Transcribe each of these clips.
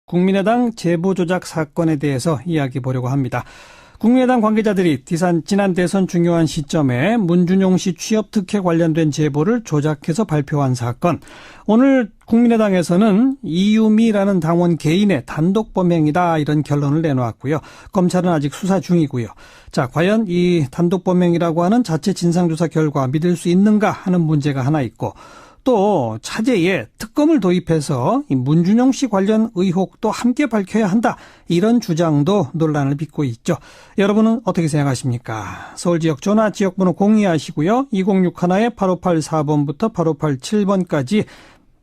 국민의당 제보 조작 사건에 대해서 이야기 보려고 합니다. 국민의당 관계자들이 지난 대선 중요한 시점에 문준용 씨 취업 특혜 관련된 제보를 조작해서 발표한 사건. 오늘 국민의당에서는 이유미라는 당원 개인의 단독 범행이다 이런 결론을 내놓았고요. 검찰은 아직 수사 중이고요. 자, 과연 이 단독 범행이라고 하는 자체 진상조사 결과 믿을 수 있는가 하는 문제가 하나 있고, 또 차제에 특검을 도입해서 이 문준용 씨 관련 의혹도 함께 밝혀야 한다. 이런 주장도 논란을 빚고 있죠. 여러분은 어떻게 생각하십니까? 서울 지역 전화 지역번호 공유하시고요. 2061-8584번부터 8587번까지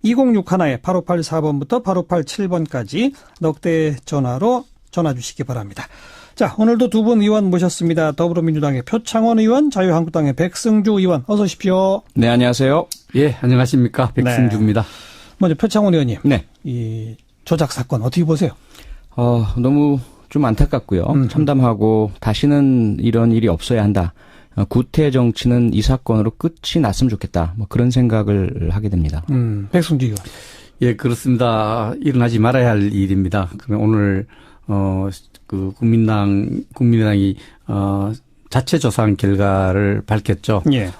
2061-8584번부터 8587번까지 넉대 전화로 전화 주시기 바랍니다. 자, 오늘도 두 분 의원 모셨습니다. 더불어민주당의 표창원 의원, 자유한국당의 백승주 의원, 어서 오십시오. 네, 안녕하세요. 예, 안녕하십니까. 백승주입니다. 네. 먼저 표창원 의원님. 네. 이 조작 사건 어떻게 보세요? 너무 좀 안타깝고요. 참담하고 다시는 이런 일이 없어야 한다. 구태 정치는 이 사건으로 끝이 났으면 좋겠다. 뭐 그런 생각을 하게 됩니다. 백승주 의원. 예, 그렇습니다. 일어나지 말아야 할 일입니다. 그러면 오늘 국민의당이 자체 조사한 결과를 밝혔죠. 예.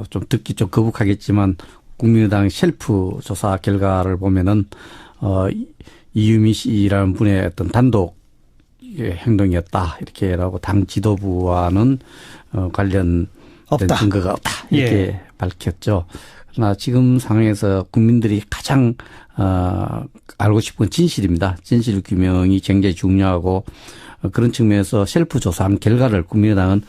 좀 듣기 좀 거북하겠지만 국민의당 셀프 조사 결과를 보면은 이유미 씨라는 분의 어떤 단독 행동이었다 이렇게라고 당 지도부와는 관련된 없다. 증거가 없다 이렇게 밝혔죠. 그러나 지금 상황에서 국민들이 가장 알고 싶은 진실입니다. 진실 규명이 굉장히 중요하고 그런 측면에서 셀프 조사한 결과를 국민의당은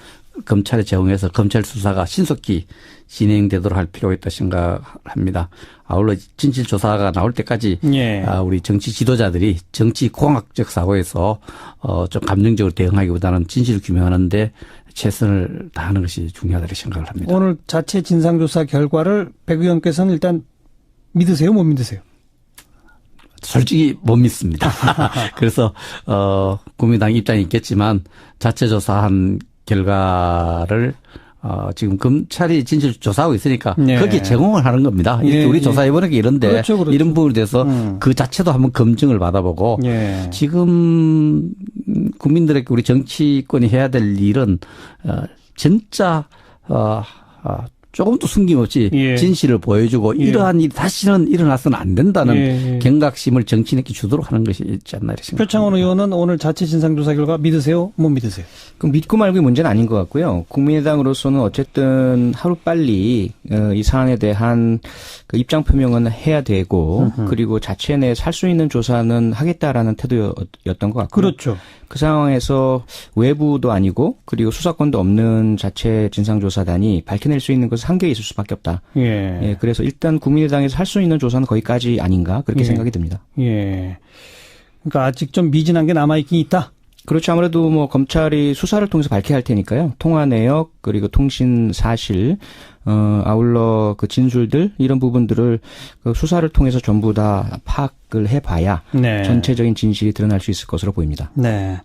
검찰에 제공해서 검찰 수사가 신속히 진행되도록 할 필요가 있다 생각합니다. 아울러 진실 조사가 나올 때까지 예. 우리 정치 지도자들이 정치 공학적 사고에서 좀 감정적으로 대응하기보다는 진실 규명하는데 최선을 다하는 것이 중요하다고 생각을 합니다. 오늘 자체 진상조사 결과를 백 의원께서는 일단 믿으세요, 못 믿으세요? 솔직히 못 믿습니다. 그래서 국민의당 입장이 있겠지만 자체 조사한 결과를 지금 검찰이 진실 조사하고 있으니까 네. 거기에 제공을 하는 겁니다. 예, 우리 조사해보는 게 이런데 그렇죠. 이런 부분에 대해서 그 자체도 한번 검증을 받아보고 예. 지금 국민들에게 우리 정치권이 해야 될 일은 진짜 조금도 숨김없이 예. 진실을 보여주고 예. 이러한 일이 다시는 일어나서는 안 된다는 예. 경각심을 정치인에게 주도록 하는 것이 있지 않나 이렇게 생각합니다. 표창원 의원은 오늘 자체 진상조사 결과 믿으세요, 못 믿으세요? 그럼 믿고 말고의 문제는 아닌 것 같고요. 국민의당으로서는 어쨌든 하루빨리 이 사안에 대한 그 입장 표명은 해야 되고 그리고 자체 내에 살 수 있는 조사는 하겠다라는 태도였던 것 같고요. 그렇죠. 그 상황에서 외부도 아니고 그리고 수사권도 없는 자체 진상조사단이 밝혀낼 수 있는 것은 한계에 있을 수밖에 없다. 예. 그래서 일단 국민의당에서 할 수 있는 조사는 거기까지 아닌가 그렇게 예. 생각이 듭니다. 예. 그러니까 아직 좀 미진한 게 남아있긴 있다? 그렇죠. 아무래도 뭐 검찰이 수사를 통해서 밝혀야 할 테니까요. 통화 내역 그리고 통신 사실 아울러 그 진술들 이런 부분들을 그 수사를 통해서 전부 다 파악을 해봐야 네. 전체적인 진실이 드러날 수 있을 것으로 보입니다. 네.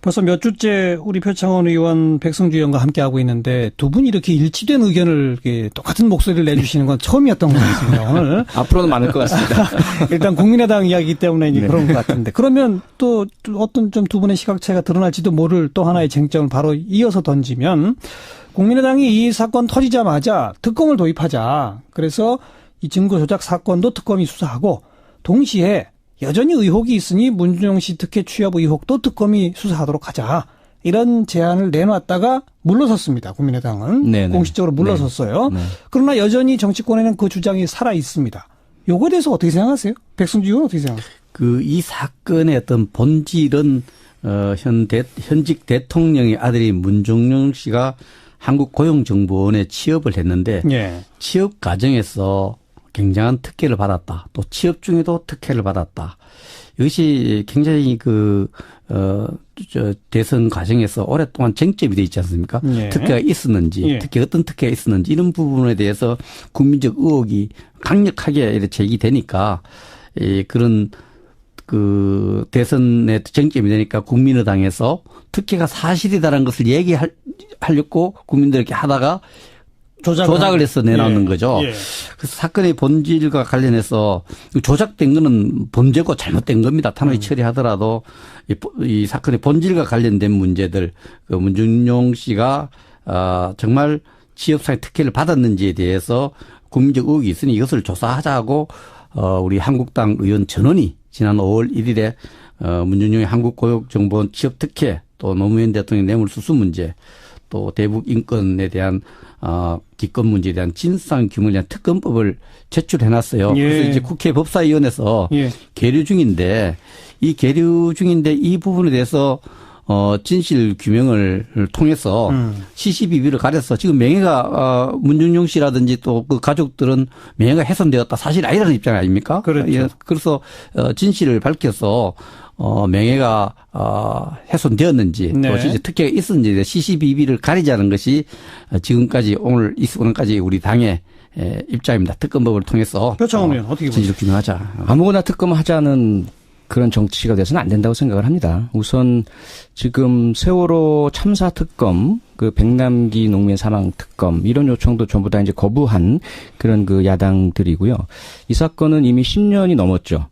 벌써 몇 주째 우리 표창원 의원, 백승주 의원과 함께하고 있는데 두 분이 이렇게 일치된 의견을 이렇게 똑같은 목소리를 내주시는 건 처음이었던 것 같습니다. 오늘. 앞으로는 많을 것 같습니다. 일단 국민의당 이야기이기 때문에 이제 네. 그런 것 같은데. 그러면 또 어떤 좀 두 분의 시각차가 드러날지도 모를 또 하나의 쟁점을 바로 이어서 던지면 국민의당이 이 사건 터지자마자 특검을 도입하자. 그래서 이 증거 조작 사건도 특검이 수사하고 동시에 여전히 의혹이 있으니 문준용 씨 특혜 취업 의혹도 특검이 수사하도록 하자. 이런 제안을 내놨다가 물러섰습니다. 국민의당은. 네네. 공식적으로 물러섰어요. 네. 그러나 여전히 정치권에는 그 주장이 살아 있습니다. 요거에 대해서 어떻게 생각하세요? 백승주 의원 어떻게 생각하세요? 이 사건의 어떤 본질은 현직 대통령의 아들인 문준용 씨가 한국고용정보원에 취업을 했는데 예. 취업 과정에서 굉장한 특혜를 받았다. 또 취업 중에도 특혜를 받았다. 이것이 굉장히 대선 과정에서 오랫동안 쟁점이 되어 있지 않습니까? 예. 특혜가 있었는지, 예. 특히 어떤 특혜가 있었는지 이런 부분에 대해서 국민적 의혹이 강력하게 이렇게 제기되니까 그런 대선의 쟁점이 되니까 국민의당에서 특혜가 사실이다라는 것을 얘기하려고 국민들에게 하다가 조작을 해서 내놓는 예. 거죠. 예. 그래서 사건의 본질과 관련해서 조작된 거는 범죄고 잘못된 겁니다. 단호히 처리하더라도 이 사건의 본질과 관련된 문제들, 그 문준용 씨가 정말 취업상의 특혜를 받았는지에 대해서 국민적 의혹이 있으니 이것을 조사하자고 우리 한국당 의원 전원이 지난 5월 1일에 문준용의 한국고용정보원 취업특혜, 또 노무현 대통령 뇌물수수 문제, 또 대북 인권에 대한 기권 문제에 대한 진상 규명에 대한 특검법을 제출해놨어요. 예. 그래서 이제 국회 법사위원회에서 예. 계류 중인데 이 부분에 대해서 진실 규명을 통해서 시시비비를 가려서 지금 명예가 문준용 씨라든지 또 그 가족들은 명예가 훼손되었다 사실 아니라는 입장 아닙니까? 그렇죠. 예, 그래서 진실을 밝혀서 명예가 훼손되었는지 네. 또 진짜 특혜가 있었는지에 대해 시시비비를 가리자는 것이 지금까지 오늘 이 순간까지 우리 당의 입장입니다. 특검법을 통해서 표창원 의원 어떻게 보세요? 진실 규명하자. 아무거나 특검하자는 그런 정치가 돼서는 안 된다고 생각을 합니다. 우선 지금 세월호 참사 특검, 그 백남기 농민 사망 특검 이런 요청도 전부 다 이제 거부한 그런 그 야당들이고요. 이 사건은 이미 10년이 넘었죠.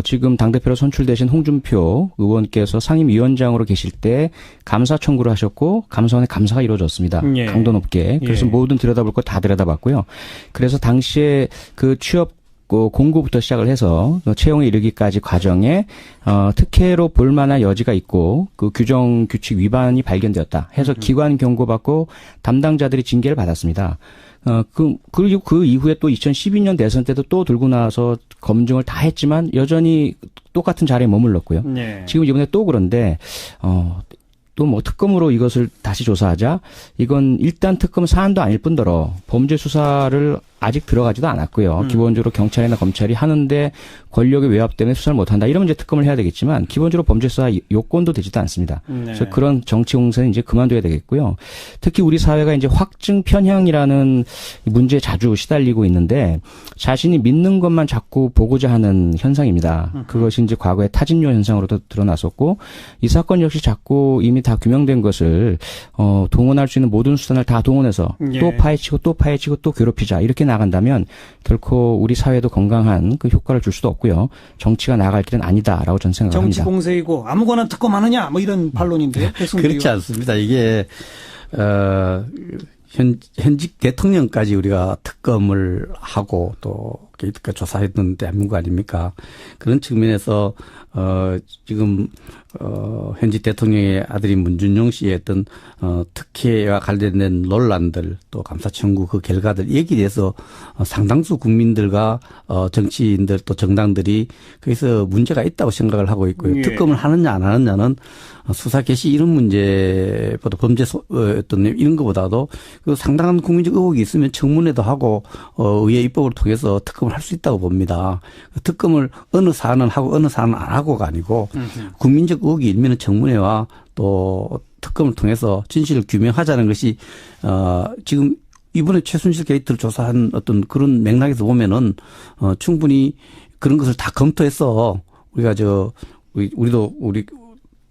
지금 당대표로 선출되신 홍준표 의원께서 상임위원장으로 계실 때 감사 청구를 하셨고 감사원의 감사가 이루어졌습니다. 예. 강도 높게. 그래서 예. 모든 들여다볼 거 다 들여다봤고요. 그래서 당시에 그 취업 공고부터 시작을 해서 채용에 이르기까지 과정에 특혜로 볼 만한 여지가 있고 그 규정 규칙 위반이 발견되었다 해서 기관 경고받고 담당자들이 징계를 받았습니다. 그리고 그 이후에 또 2012년 대선 때도 또 들고 나와서 검증을 다 했지만 여전히 똑같은 자리에 머물렀고요. 네. 지금 이번에 또 그런데 또 뭐 특검으로 이것을 다시 조사하자? 이건 일단 특검 사안도 아닐 뿐더러 범죄 수사를 아직 들어가지도 않았고요. 기본적으로 경찰이나 검찰이 하는데 권력의 외압 때문에 수사를 못한다. 이러면 이제 특검을 해야 되겠지만 기본적으로 범죄 수사 요건도 되지도 않습니다. 네. 그래서 그런 정치 공세는 이제 그만둬야 되겠고요. 특히 우리 사회가 이제 확증 편향이라는 문제에 자주 시달리고 있는데 자신이 믿는 것만 자꾸 보고자 하는 현상입니다. 그것이 이제 과거의 타진요 현상으로도 드러났었고 이 사건 역시 자꾸 이미 다 규명된 것을 동원할 수 있는 모든 수단을 다 동원해서 예. 또 파헤치고 또 파헤치고 또 괴롭히자 이렇게 나간다면 결코 우리 사회도 건강한 그 효과를 줄 수도 없고요. 정치가 나아갈 길은 아니다라고 저는 생각합니다. 정치 공세이고 아무거나 특검하느냐 뭐 이런 반론인데요. 그렇지 않습니다. 이게 현직 대통령까지 우리가 특검을 하고 또 조사했던 대한민국 아닙니까? 그런 측면에서 지금 현직 대통령의 아들인 문준용 씨의 어떤 특혜와 관련된 논란들 또 감사 청구 그 결과들 여기에 대해서 상당수 국민들과 정치인들 또 정당들이 거기서 문제가 있다고 생각을 하고 있고요. 예. 특검을 하느냐 안 하느냐는 수사 개시 이런 문제보다 범죄 어떤 이런 것보다도 그 상당한 국민적 의혹이 있으면 청문회도 하고 의회 입법을 통해서 특검을 할 수 있다고 봅니다. 특검을 어느 사안은 하고 어느 사안은 안 하고가 아니고 국민적 의혹이 일면은 청문회와 또 특검을 통해서 진실을 규명하자는 것이 지금 이번에 최순실 게이트를 조사한 어떤 그런 맥락에서 보면은 충분히 그런 것을 다 검토해서 우리가 우리도 우리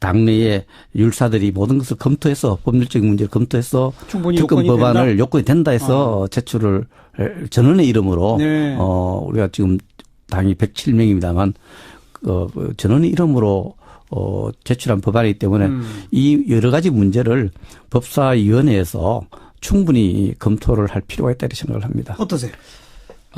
당내의 율사들이 모든 것을 검토해서 법률적인 문제를 검토해서 충분히 특검 법안을 요건이 된다 해서 제출을 전원의 이름으로 네. 우리가 지금 당이 107명입니다만 전원의 이름으로 제출한 법안이기 때문에 이 여러 가지 문제를 법사위원회에서 충분히 검토를 할 필요가 있다 이렇게 생각을 합니다. 어떠세요?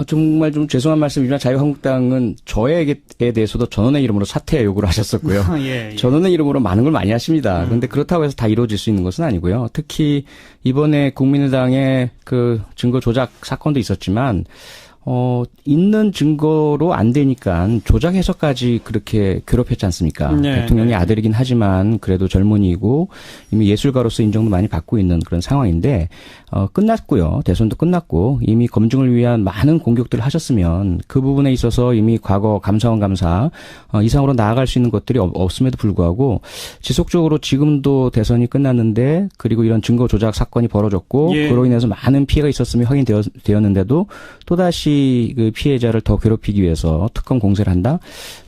정말 좀 죄송한 말씀이지만 자유한국당은 저에게 대해서도 전원의 이름으로 사퇴 요구를 하셨었고요. 예, 예. 전원의 이름으로 많은 걸 많이 하십니다. 그런데 그렇다고 해서 다 이루어질 수 있는 것은 아니고요. 특히 이번에 국민의당의 그 증거 조작 사건도 있었지만 있는 증거로 안 되니까 조작해서까지 그렇게 괴롭혔지 않습니까? 네. 대통령의 아들이긴 하지만 그래도 젊은이고 이미 예술가로서 인정도 많이 받고 있는 그런 상황인데 끝났고요. 대선도 끝났고 이미 검증을 위한 많은 공격들을 하셨으면 그 부분에 있어서 이미 과거 감사원 감사 이상으로 나아갈 수 있는 것들이 없음에도 불구하고 지속적으로 지금도 대선이 끝났는데 그리고 이런 증거 조작 사건이 벌어졌고 예. 그로 인해서 많은 피해가 있었음이 확인되었는데도 또다시 자기 그 피해자를 더 괴롭히기 위해서 특검 공세를 한다?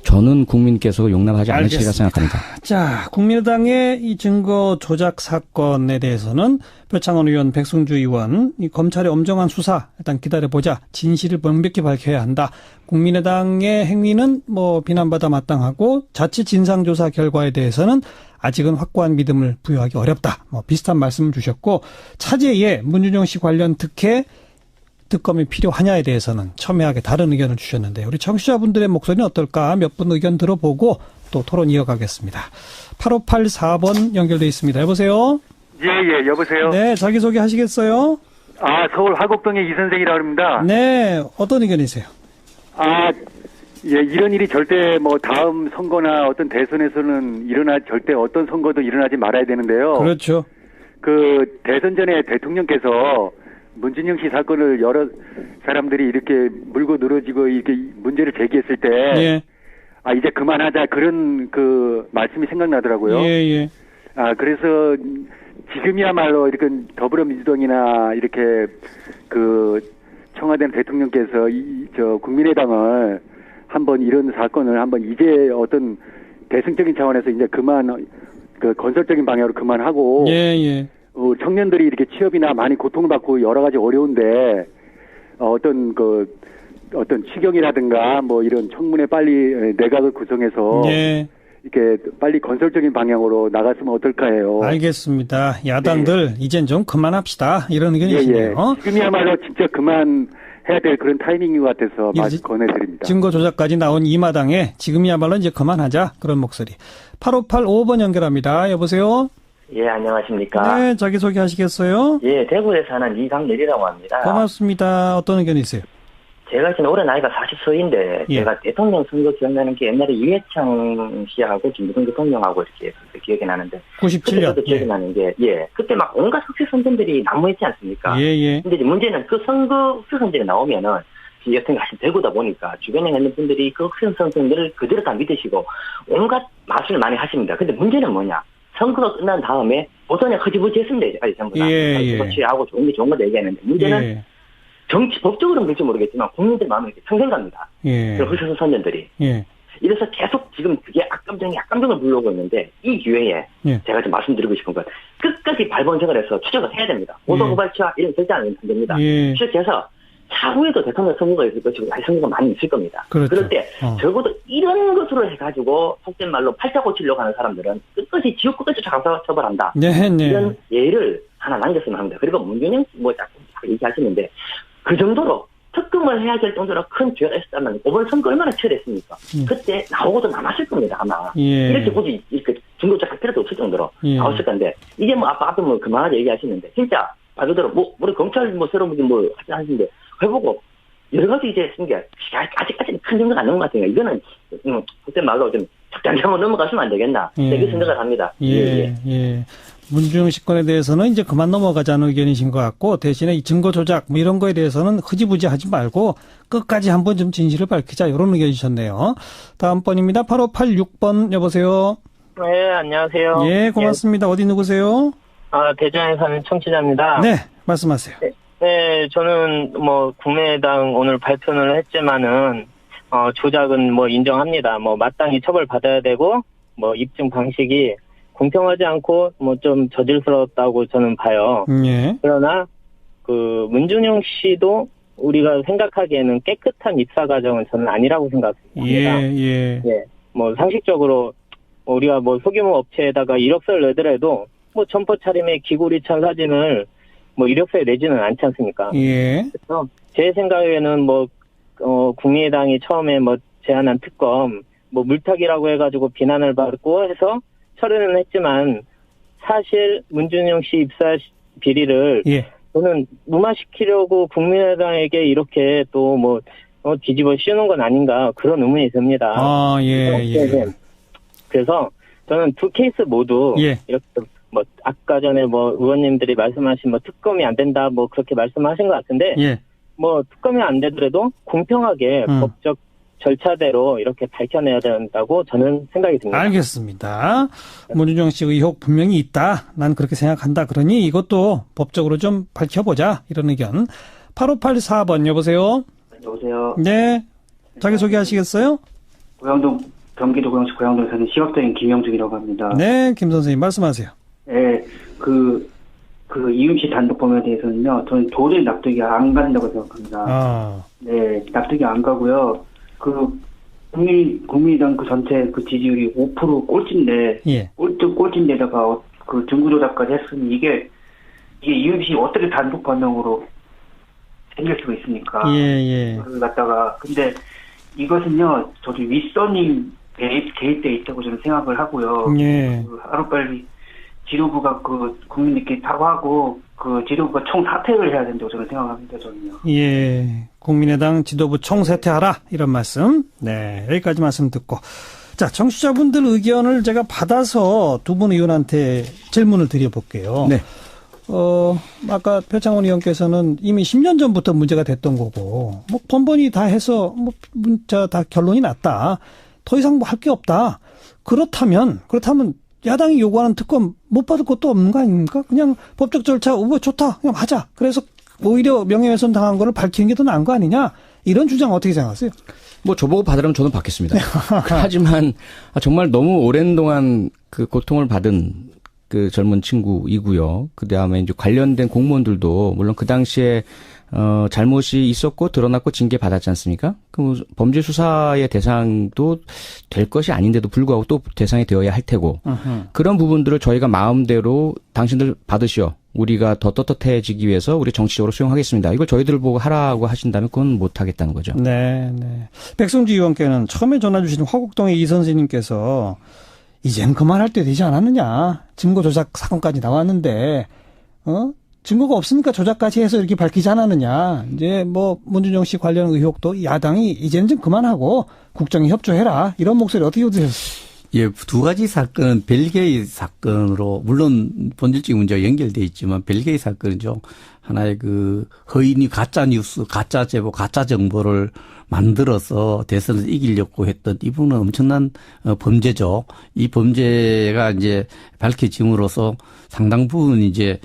저는 국민께서 용납하지 않으시리라 생각합니다. 자, 국민의당의 이 증거 조작 사건에 대해서는 표창원 의원, 백승주 의원, 이 검찰의 엄정한 수사 일단 기다려보자. 진실을 명백히 밝혀야 한다. 국민의당의 행위는 뭐 비난받아 마땅하고 자칫 진상조사 결과에 대해서는 아직은 확고한 믿음을 부여하기 어렵다. 뭐 비슷한 말씀을 주셨고 차제에 문준용 씨 관련 특검이 필요하냐에 대해서는 첨예하게 다른 의견을 주셨는데 우리 청취자분들의 목소리는 어떨까 몇 분 의견 들어보고 또 토론 이어가겠습니다. 8584번 연결돼 있습니다. 여보세요? 예, 여보세요? 네, 자기소개 하시겠어요? 서울 화곡동의 이선생이라고 합니다. 네, 어떤 의견이세요? 이런 일이 절대 뭐 다음 선거나 어떤 대선에서는 절대 어떤 선거도 일어나지 말아야 되는데요. 그렇죠. 그 대선 전에 대통령께서 문준영 씨 사건을 여러 사람들이 이렇게 물고 늘어지고 이렇게 문제를 제기했을 때, 예. 이제 그만하자 그런 그 말씀이 생각나더라고요. 예. 그래서 지금이야말로 이렇게 더불어민주당이나 이렇게 그 청와대 대통령께서 국민의당을 한번 이런 사건을 한번 이제 어떤 대승적인 차원에서 이제 그 건설적인 방향으로 그만하고. 예. 청년들이 이렇게 취업이나 많이 고통받고 여러 가지 어려운데 어떤 추경이라든가 뭐 이런 청문회 빨리 내각을 구성해서 이렇게 빨리 건설적인 방향으로 나갔으면 어떨까 해요. 알겠습니다. 야당들 이젠 좀 그만합시다. 이런 의견이시네요. 지금이야말로 진짜 그만해야 될 그런 타이밍인 것 같아서 권해드립니다. 증거 조작까지 나온 이마당에 지금이야말로 이제 그만하자. 그런 목소리. 8585번 연결합니다. 여보세요? 예, 안녕하십니까. 네, 자기소개 하시겠어요? 예, 대구에 사는 이강렬이라고 합니다. 고맙습니다. 어떤 의견이세요? 제가 지금 올해 나이가 40서인데, 제가 대통령 선거 기억나는 게 옛날에 이회창 씨하고 김대중 대통령하고 이렇게 기억이 나는데. 97년. 그때도 기억이 나는 게, 그때 막 온갖 흑색 선전들이 난무했지 않습니까? 예. 근데 이제 문제는 그 선거 흑색 선전이 나오면은, 여튼 사실 대구다 보니까 주변에 있는 분들이 그 흑색 선전들을 그대로 다 믿으시고, 온갖 마술을 많이 하십니다. 근데 문제는 뭐냐? 선거가 끝난 다음에 보선에 흐지부지 했습니다. 이제까지 전부 다. 취하고 좋은 거 얘기하는데 문제는 법적으로는 그럴지 모르겠지만 국민들 마음에 평생 갑니다. 그런 흑색 선전들이. 이래서 계속 지금 그게 악감정을 불러오고 있는데 이 기회에 제가 좀 말씀드리고 싶은 건 끝까지 발본색을 해서 추적을 해야 됩니다. 고소고발치와 이런 절대 안 됩니다. 추적해서 차후에도 대통령 선거가 있을 것이고 선거가 많이 있을 겁니다. 그렇죠. 그럴 때 적어도 이런 것으로 해가지고 속된 말로 팔자 고치려고 하는 사람들은 끝까지 지옥 끝까지 쫓아가서 처벌한다. 이런 예를 하나 남겼으면 합니다. 그리고 문준영 뭐 자꾸 얘기하시는데 그 정도로 특검을 해야 될 정도로 큰 죄가 있었다면 이번 선거 얼마나 치열했습니까? 그때 나오고도 남았을 겁니다 아마. 이렇게 굳이 이렇게 증거조작할 필요도 없을 정도로 나왔을 건데 이제 뭐 앞에 뭐 그만하자 얘기하시는데 진짜 말 그대로 우리 검찰 새로운 분이 하시는데 해보고 여러 가지 이제 쓴 게 아직까지는 큰 정도가 안 나온 것 같아요. 이거는 그때 말로 좀 적당히 한번 넘어갔으면 안 되겠나 이렇게 생각을 합니다. 문준용 씨건에 대해서는 이제 그만 넘어가자는 의견이신 것 같고 대신에 이 증거 조작 뭐 이런 거에 대해서는 흐지부지 하지 말고 끝까지 한번 좀 진실을 밝히자 이런 의견이셨네요. 다음 번입니다. 8586번 여보세요. 네, 안녕하세요. 예, 고맙습니다. 어디 누구세요? 대전에 사는 청취자입니다. 네, 말씀하세요. 네, 저는 뭐 국민의당 오늘 발표를 했지만은 조작은 뭐 인정합니다. 뭐 마땅히 처벌받아야 되고 뭐 입증 방식이 공평하지 않고 뭐 좀 저질스러웠다고 저는 봐요. 그러나 그 문준용 씨도 우리가 생각하기에는 깨끗한 입사 과정은 저는 아니라고 생각합니다. 뭐 상식적으로 우리가 뭐 소규모 업체에다가 이력서를 내더라도 뭐 점포 차림의 기구리 찬 사진을 뭐 이력서에 내지는 않지 않습니까? 그래서 제 생각에는 뭐 국민의당이 처음에 뭐 제안한 특검 뭐 물타기라고 해가지고 비난을 받고 해서 처리는 했지만 사실 문준용 씨 입사 비리를 저는 무마시키려고 국민의당에게 이렇게 또 뭐 뒤집어 씌우는 건 아닌가 그런 의문이 듭니다. 그래서 저는 두 케이스 모두 이렇게 뭐 아까 전에 뭐 의원님들이 말씀하신 뭐 특검이 안 된다 뭐 그렇게 말씀하신 것 같은데 뭐 특검이 안 되더라도 공평하게 법적 절차대로 이렇게 밝혀내야 된다고 저는 생각이 듭니다. 알겠습니다. 문준용 씨 의혹 분명히 있다. 난 그렇게 생각한다. 그러니 이것도 법적으로 좀 밝혀보자. 이런 의견. 8584번 여보세요. 여보세요. 네. 자기소개하시겠어요? 경기도 고양시 고양동에 사는 시각장애인 김영중이라고 합니다. 네, 김 선생님 말씀하세요. 네, 이음시 단독 범위에 대해서는요, 저는 도저히 납득이 안 간다고 생각합니다. 네, 납득이 안 가고요. 국민의당 전체 지지율이 5% 꼴찌인데, 예. 꼴찌인데다가 증거 조작까지 했으니 이게 이음시 어떻게 단독 범용으로 생길 수가 있습니까? 예. 그걸 갖다가, 근데 이것은요, 저도 윗선이 개입돼 있다고 저는 생각을 하고요. 예. 하루빨리 지도부가 국민들께 사과하고 지도부가 총사퇴를 해야 된다고 저는 생각합니다. 저는요. 예. 국민의당 지도부 총사퇴하라 이런 말씀. 네. 여기까지 말씀 듣고. 자, 청취자분들 의견을 제가 받아서 두 분 의원한테 질문을 드려볼게요. 네. 아까 표창원 의원께서는 이미 10년 전부터 문제가 됐던 거고, 번번이 다 해서, 다 결론이 났다. 더 이상 할 게 없다. 그렇다면, 야당이 요구하는 특검 못 받을 것도 없는 거 아닙니까? 그냥 법적 절차, 좋다. 그냥 하자. 그래서 오히려 명예훼손 당한 거를 밝히는 게 더 나은 거 아니냐? 이런 주장 어떻게 생각하세요? 저보고 받으라면 저는 받겠습니다. 하지만, 정말 너무 오랜 동안 고통을 받은 젊은 친구이고요. 그 다음에 이제 관련된 공무원들도 물론 그 당시에 잘못이 있었고 드러났고 징계 받았지 않습니까? 범죄 수사의 대상도 될 것이 아닌데도 불구하고 또 대상이 되어야 할 테고 그런 부분들을 저희가 마음대로 당신들 받으시오. 우리가 더 떳떳해지기 위해서 우리 정치적으로 수용하겠습니다. 이걸 저희들 보고 하라고 하신다면 그건 못 하겠다는 거죠. 네. 백성주 의원께는 처음에 전화 주신 화곡동의 이 선생님께서 이젠 그만할 때 되지 않았느냐. 증거 조작 사건까지 나왔는데, 증거가 없으니까 조작까지 해서 이렇게 밝히지 않았느냐. 이제 문준용 씨 관련 의혹도 야당이 이제는 좀 그만하고 국정에 협조해라. 이런 목소리 어떻게 들으셨어요? 예, 두 가지 사건은 별개의 사건으로, 물론 본질적인 문제와 연결되어 있지만 별개의 사건이죠. 하나의 허인이 가짜 뉴스, 가짜 제보, 가짜 정보를 만들어서 대선에서 이기려고 했던 이 부분은 엄청난 범죄죠. 이 범죄가 이제 밝혀짐으로써 상당 부분 이제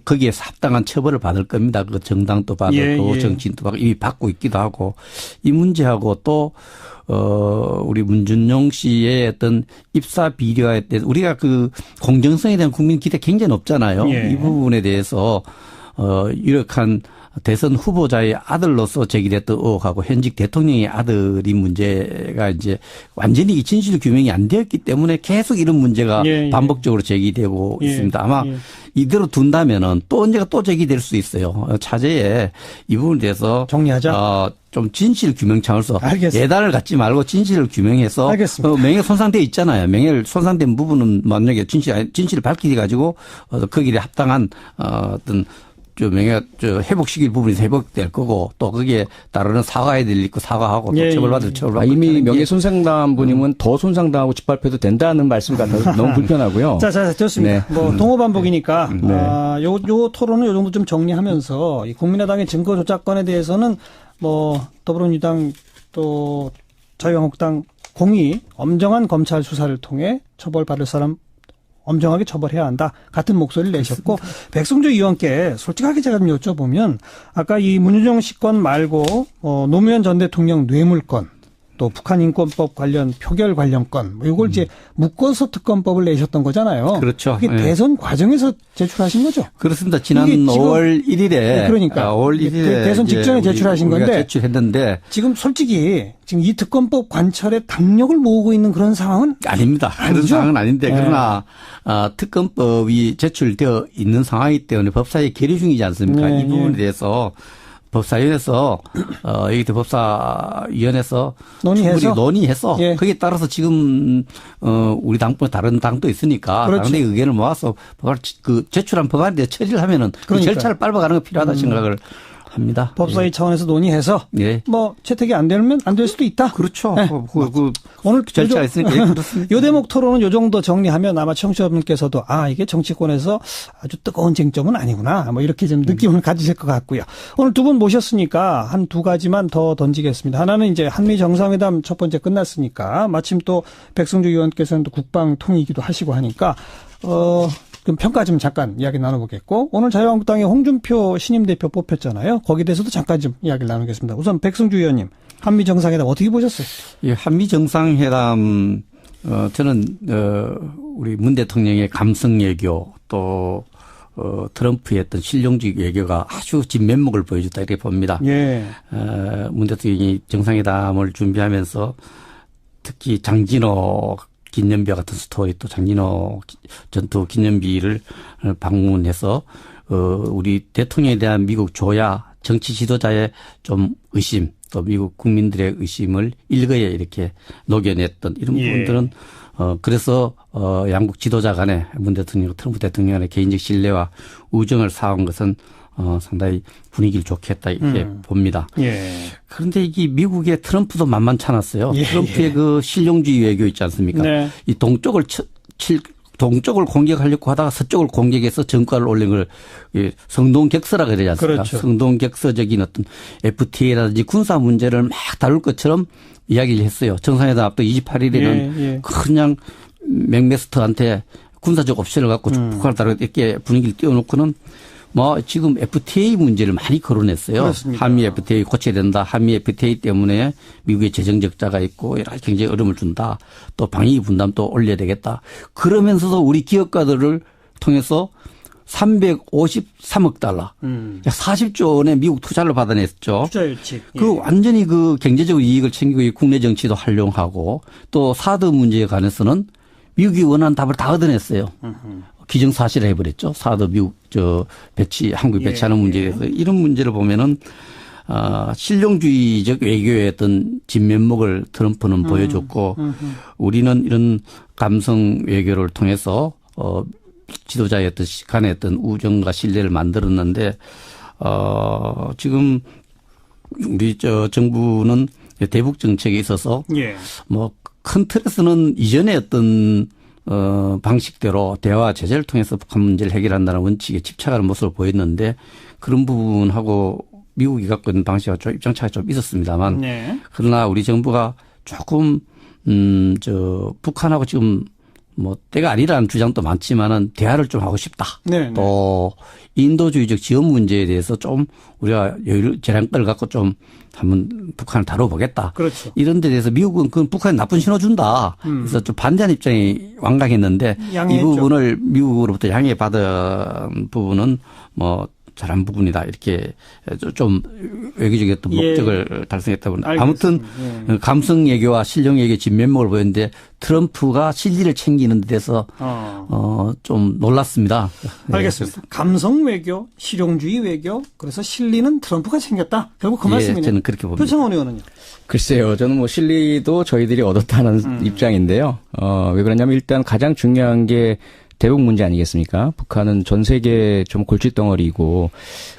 거기에 합당한 처벌을 받을 겁니다. 정당도 받을 거고 정치인도 받고 이미 받고 있기도 하고 이 문제하고 또 우리 문준용 씨의 어떤 입사 비리와에 대해서 우리가 공정성에 대한 국민 기대 굉장히 높잖아요. 이 부분에 대해서 유력한 대선 후보자의 아들로서 제기됐던 의혹하고 현직 대통령의 아들이 문제가 이제 완전히 진실 규명이 안 되었기 때문에 계속 이런 문제가 반복적으로 제기되고 있습니다. 아마 이대로 둔다면은 또 언제가 또 제기될 수 있어요. 차제에 이 부분에 대해서 정리하자. 좀 진실 규명 차원에서 알겠습니다. 예단을 갖지 말고 진실을 규명해서 명예 손상돼 있잖아요. 명예를 손상된 부분은 만약에 진실을 밝히게 가지고 거기에 합당한 어떤 명예 회복시킬 부분에서 회복될 거고 또 거기에 따르는 사과해야 될 있고 사과하고 또 처벌받을 처벌받고 이미 명예손상당한 분이면 더 손상당하고 짓밟혀도 된다는 말씀 같아서 너무 불편하고요. 자, 좋습니다. 동호반복이니까 요 토론은 요 정도 좀 정리하면서 이 국민의당의 증거 조작건에 대해서는 더불어민주당 또 자유한국당 공히 엄정한 검찰 수사를 통해 처벌받을 사람 엄정하게 처벌해야 한다. 같은 목소리를 내셨고 백성주 의원께 솔직하게 제가 좀 여쭤보면 아까 이 문준용 씨 건 말고 노무현 전 대통령 뇌물건 또 북한 인권법 관련 표결 관련 건 이걸 이제 묶어서 특검법을 내셨던 거잖아요. 그렇죠. 그게 대선 과정에서 제출하신 거죠? 그렇습니다. 지난 5월 1일에 그러니까 5월 1일에 대선 직전에 제출하신 건데 제출했는데 지금 솔직히 지금 이 특검법 관철에 당력을 모으고 있는 그런 상황은 아닙니다. 그런 상황은 아닌데 그러나 특검법이 제출되어 있는 상황이기 때문에 법사위에 계류 중이지 않습니까? 이 부분에 대해서 법사위원회에서 여기 법사위원회에서 논의해서 거기에 따라서 지금 우리 당뿐 다른 당도 있으니까 다른 데 의견을 모아서 제출한 법안에 대해 처리를 하면은 그 절차를 밟아가는 거 필요하다 생각을 합니다. 법사위 차원에서 논의해서 채택이 안 되면 안 될 수도 있다. 그렇죠. 오늘 절차가 있으니까 그렇습니다. 요 대목 토론은 요 정도 정리하면 아마 청취자분께서도 이게 정치권에서 아주 뜨거운 쟁점은 아니구나. 이렇게 좀 느낌을 가지실 것 같고요. 오늘 두 분 모셨으니까 한 두 가지만 더 던지겠습니다. 하나는 이제 한미 정상회담 첫 번째 끝났으니까 마침 또 백성주 의원께서는 또 국방 통이기도 하시고 하니까 그 평가 좀 잠깐 이야기 나눠보겠고, 오늘 자유한국당의 홍준표 신임 대표 뽑혔잖아요. 거기에 대해서도 잠깐 좀 이야기를 나누겠습니다. 우선 백승주 의원님, 한미 정상회담 어떻게 보셨어요? 예, 한미 정상회담 저는 우리 문 대통령의 감성 외교 또 트럼프의 어떤 실용주의 외교가 아주 진면목을 보여줬다 이렇게 봅니다. 예. 문 대통령이 정상회담을 준비하면서 특히 장진호 기념비와 같은 스토리 또 장진호 전투 기념비를 방문해서 우리 대통령에 대한 미국 조야 정치 지도자의 좀 의심 또 미국 국민들의 의심을 일거에 이렇게 녹여냈던 이런 부분들은 그래서 양국 지도자 간에 문 대통령, 트럼프 대통령 간의 개인적 신뢰와 우정을 쌓은 것은 상당히 분위기를 좋게 했다 이렇게 봅니다. 예. 그런데 이게 미국의 트럼프도 만만찮았어요. 예. 트럼프의 그 실용주의 외교 있지 않습니까? 네. 이 동쪽을 공격하려고 하다가 서쪽을 공격해서 전과를 올린 걸 성동격서라고 그러지 않습니까? 그렇죠. 성동격서적인 어떤 FTA라든지 군사 문제를 막 다룰 것처럼 이야기를 했어요. 정상회담 앞도 28일에는 그냥 맥메스터한테 군사적 옵션을 갖고 북한을 다루고 이렇게 분위기를 띄워놓고는 뭐 지금 FTA 문제를 많이 거론했어요. 그렇습니다. 한미 FTA 고쳐야 된다. 한미 FTA 때문에 미국의 재정 적자가 있고 여러 가지 경제에 어려움을 준다. 또 방위 분담도 올려야 되겠다. 그러면서도 우리 기업가들을 통해서 353억 달러, 약 40조 원의 미국 투자를 받아냈죠. 투자 유치. 그 완전히 그 경제적 이익을 챙기고 국내 정치도 활용하고 또 사드 문제에 관해서는 미국이 원하는 답을 다 얻어냈어요. 기정사실을 해버렸죠. 사드 미국 배치 한국 배치하는 문제에 대해서 이런 문제를 보면은 실용주의적 외교의 어떤 진면목을 트럼프는 보여줬고 우리는 이런 감성 외교를 통해서 지도자의 어떤 간의 어떤 우정과 신뢰를 만들었는데 지금 우리 정부는 대북 정책에 있어서 뭐 큰 틀에서는 이전의 어떤 방식대로 대화 제재를 통해서 북한 문제를 해결한다는 원칙에 집착하는 모습을 보였는데 그런 부분하고 미국이 갖고 있는 방식과 좀 입장차가 좀 있었습니다만 그러나 우리 정부가 조금 북한하고 지금 뭐 때가 아니라는 주장도 많지만은 대화를 좀 하고 싶다. 또 인도주의적 지원 문제에 대해서 좀 우리가 재량권을 갖고 좀 한번 북한을 다뤄보겠다. 그렇죠. 이런 데 대해서 미국은 그 북한에 나쁜 신호 준다. 그래서 좀 반대하는 입장이 완강했는데 이 부분을 미국으로부터 양해받은 부분은 뭐 잘한 부분이다. 이렇게 좀 외교적인 어떤 목적을 달성했다고. 아무튼 감성 외교와 실용 외교의 진면목을 보였는데 트럼프가 실리를 챙기는 데 대해서 좀 놀랐습니다. 알겠습니다. 감성 외교, 실용주의 외교, 그래서 실리는 트럼프가 챙겼다. 결국 그 말씀이네요. 저는 그렇게 봅니다. 표창원 의원은요? 글쎄요. 저는 뭐 실리도 저희들이 얻었다는 입장인데요. 왜 그러냐면 일단 가장 중요한 게 대북 문제 아니겠습니까? 북한은 전 세계 좀 골칫덩어리이고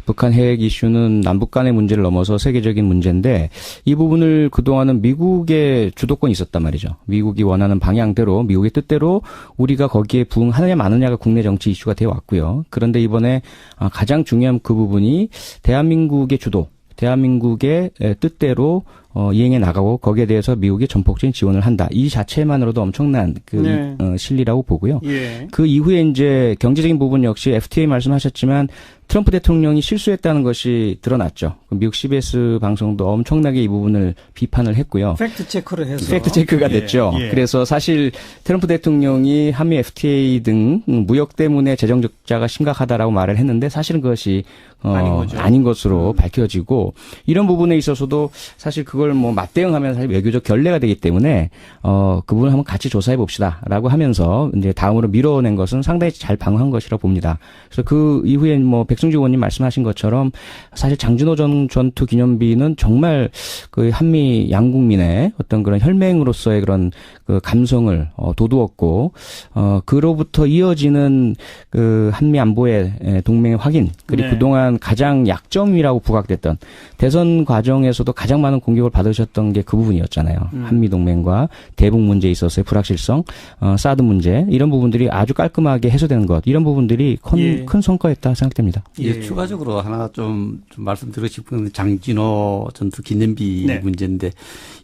북한 핵 이슈는 남북 간의 문제를 넘어서 세계적인 문제인데 이 부분을 그동안은 미국의 주도권이 있었단 말이죠. 미국이 원하는 방향대로 미국의 뜻대로 우리가 거기에 부응하느냐 마느냐가 국내 정치 이슈가 되어 왔고요. 그런데 이번에 가장 중요한 그 부분이 대한민국의 주도, 대한민국의 뜻대로 이행해 나가고 거기에 대해서 미국이 전폭적인 지원을 한다. 이 자체만으로도 엄청난 실리라고 보고요. 그 이후에 이제 경제적인 부분 역시 FTA 말씀하셨지만 트럼프 대통령이 실수했다는 것이 드러났죠. 미국 CBS 방송도 엄청나게 이 부분을 비판을 했고요. 팩트 체크를 해서. 팩트 체크가 됐죠. 그래서 사실 트럼프 대통령이 한미 FTA 등 무역 때문에 재정 적자가 심각하다라고 말을 했는데 사실은 그것이 아닌 것으로 밝혀지고 이런 부분에 있어서도 사실 그걸 뭐 맞대응하면 사실 외교적 결례가 되기 때문에 그 부분을 한번 같이 조사해 봅시다라고 하면서 이제 다음으로 밀어낸 것은 상당히 잘 방어한 것이라고 봅니다. 그래서 그 이후에 뭐 백승주 의원님 말씀하신 것처럼 사실 장진호 전투 기념비는 정말 그 한미 양국민의 어떤 그런 혈맹으로서의 그런 그 감성을 돋우었고 그로부터 이어지는 그 한미 안보의 동맹의 확인 그리고 그동안 가장 약점이라고 부각됐던 대선 과정에서도 가장 많은 공격을 받으셨던 게 그 부분이었잖아요. 한미 동맹과 대북 문제에 있어서의 불확실성, 사드 문제 이런 부분들이 아주 깔끔하게 해소되는 것 이런 부분들이 큰 성과였다 생각됩니다. 예, 추가적으로 하나 좀 말씀드리고 싶은 건 장진호 전투 기념비 네. 문제인데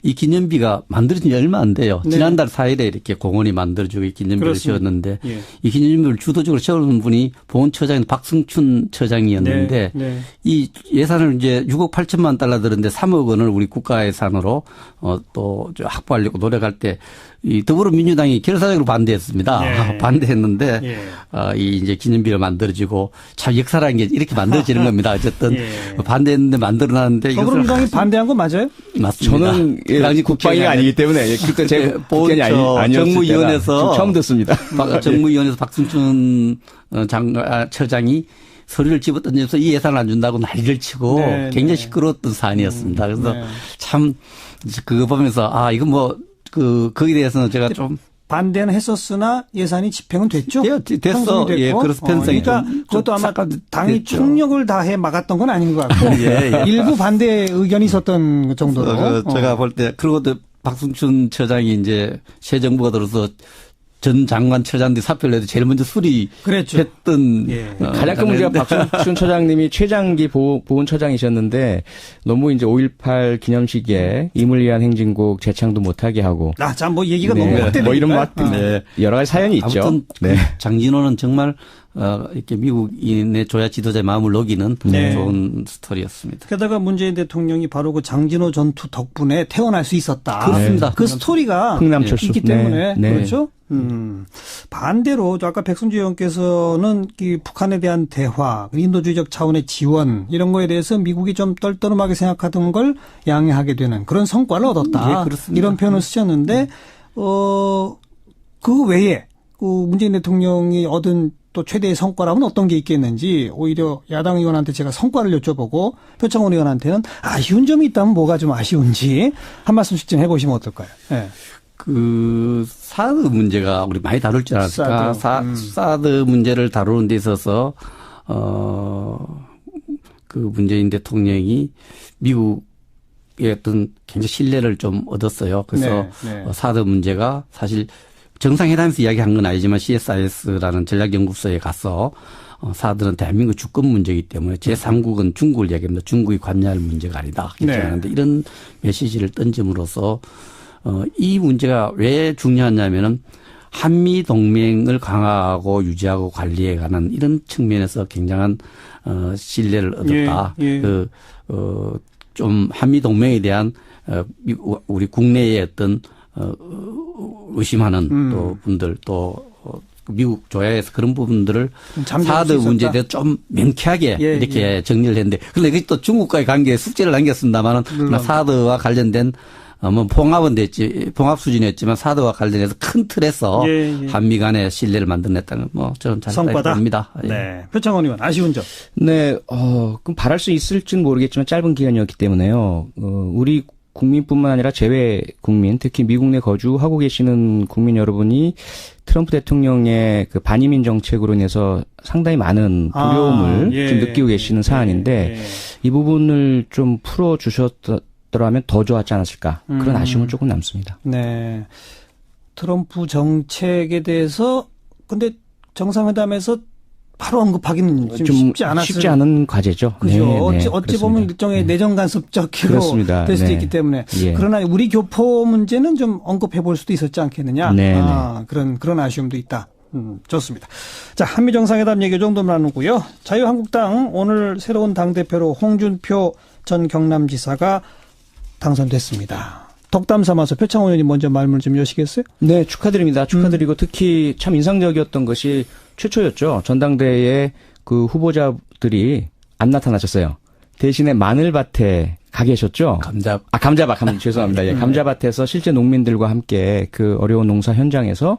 이 기념비가 만들어진 지 얼마 안 돼요. 네. 지난달 4일에 이렇게 공원이 만들어지고 이 기념비를 그렇습니다. 지었는데 예. 이 기념비를 주도적으로 세우는 분이 보훈처장인 박승춘 처장이었는데 네. 이 예산을 이제 6억 8천만 달러 들었는데 3억 원을 우리 국가 예산으로 또 확보하려고 노력할 때 이 더불어민주당이 결사적으로 반대했습니다. 예. 반대했는데 예. 이 이제 기념비를 만들어지고 참 역사라는 게 이렇게 만들어지는 겁니다. 어쨌든 예. 반대했는데 만들어놨는데 더불어민주당이 반대한 거 맞아요? 맞습니다. 저는 그 당시 국방이 아니기 때문에 그때 제 국회의원이 아니었을 정무위원회에서 때라 처음 듣습니다. 정무위원회에서 박승춘 처장이 서류를 집어던져서 이 예산을 안 준다고 난리를 치고 네, 굉장히 네. 시끄러웠던 사안이었습니다. 그래서 네. 참 그거 보면서 이거 뭐 거기에 대해서는 제가 좀 반대는 했었으나 예산이 집행은 됐죠? 됐어. 편성이 됐고. 예, 그래서 편성이 그러니까 좀 그것도 아마 당이 됐죠. 총력을 다해 막았던 건 아닌 것 같고 예. 일부 반대 의견이 있었던 정도로. 제가 볼 때 그리고 또 박승춘 처장이 이제 새 정부가 들어서 전 장관 처장들이 사표를 내도 제일 먼저 그랬죠. 수리했던 예. 가장 큰 문제가 박승춘 처장님이 최장기 보훈처장이셨는데 너무 이제 5.18 기념식에 임을 위한 행진곡 재창도 못하게 하고. 참 뭐 얘기가 네. 너무 확대되니까. 뭐 이런 것 네. 여러 가지 사연이 있죠. 아무튼 네. 장진호는 정말 이렇게 미국인의 조야 지도자의 마음을 녹이는 네. 좋은 스토리였습니다. 게다가 문재인 대통령이 바로 그 장진호 전투 덕분에 태어날 수 있었다. 그렇습니다. 그 스토리가 흥남철수. 있기 때문에 네. 그렇죠. 반대로 아까 백순주 의원께서는 이 북한에 대한 대화, 인도주의적 차원의 지원 이런 거에 대해서 미국이 좀 떨떠름하게 생각하던 걸 양해하게 되는 그런 성과를 얻었다. 예, 그렇습니다. 이런 표현을 쓰셨는데 그 외에 그 문재인 대통령이 얻은 또 최대의 성과라면 어떤 게 있겠는지 오히려 야당 의원한테 제가 성과를 여쭤보고 표창원 의원한테는 아쉬운 점이 있다면 뭐가 좀 아쉬운지 한 말씀씩 좀 해보시면 어떨까요? 네. 사드 문제가 우리 많이 다룰 줄 알았을까? 사드 문제를 다루는 데 있어서 그 문재인 대통령이 미국의 어떤 굉장히 신뢰를 좀 얻었어요. 그래서 네. 사드 문제가 사실 정상회담에서 이야기한 건 아니지만 CSIS라는 전략연구소에 가서 사드는 대한민국 주권 문제이기 때문에 제3국은 중국을 이야기합니다. 중국이 관여할 문제가 아니다. 결정하는데 이런 메시지를 던짐으로써 이 문제가 왜 중요하냐면은 한미 동맹을 강화하고 유지하고 관리해 가는 이런 측면에서 굉장한 신뢰를 얻었다. 좀 한미 동맹에 대한 우리 국내의 어떤 의심하는 또 분들 또 미국 조야에서 그런 부분들을 사드 문제에 대해서 좀 명쾌하게 이렇게 정리를 했는데 그런데 이게 또 중국과의 관계에 숙제를 남겼습니다만은 사드와 관련된 뭐 봉합은 됐지 봉합 수준이었지만 사드와 관련해서 큰 틀에서 한미 간의 신뢰를 만들어냈다는 뭐 저는 잘 봅니다. 네, 표창원 의원 아쉬운 점. 네, 그럼 바랄 수 있을지는 모르겠지만 짧은 기간이었기 때문에요. 우리 국민뿐만 아니라 재외 국민, 특히 미국 내 거주하고 계시는 국민 여러분이 트럼프 대통령의 그 반이민 정책으로 인해서 상당히 많은 두려움을 좀 느끼고 계시는 사안인데 이 부분을 좀 풀어 주셨더라면 더 좋았지 않았을까 그런 아쉬움은 조금 남습니다. 네, 트럼프 정책에 대해서 근데 정상회담에서 바로 언급하기는 좀 쉽지 않았어요. 쉽지 않은 과제죠. 그죠. 네, 어찌 보면 일종의 내정 간섭적 기로 될 수도 있기 때문에. 그러나 우리 교포 문제는 좀 언급해 볼 수도 있었지 않겠느냐. 그런 아쉬움도 있다. 좋습니다. 자, 한미 정상회담 얘기 정도 나누고요. 자유한국당 오늘 새로운 당대표로 홍준표 전 경남지사가 당선됐습니다. 덕담 삼아서 표창원 의원님 먼저 말씀을 좀 여시겠어요? 네, 축하드립니다. 축하드리고 특히 참 인상적이었던 것이 최초였죠. 전당대회에 그 후보자들이 안 나타나셨어요. 대신에 마늘밭에 가 계셨죠? 감자밭, 죄송합니다. 예, 감자밭에서 실제 농민들과 함께 그 어려운 농사 현장에서,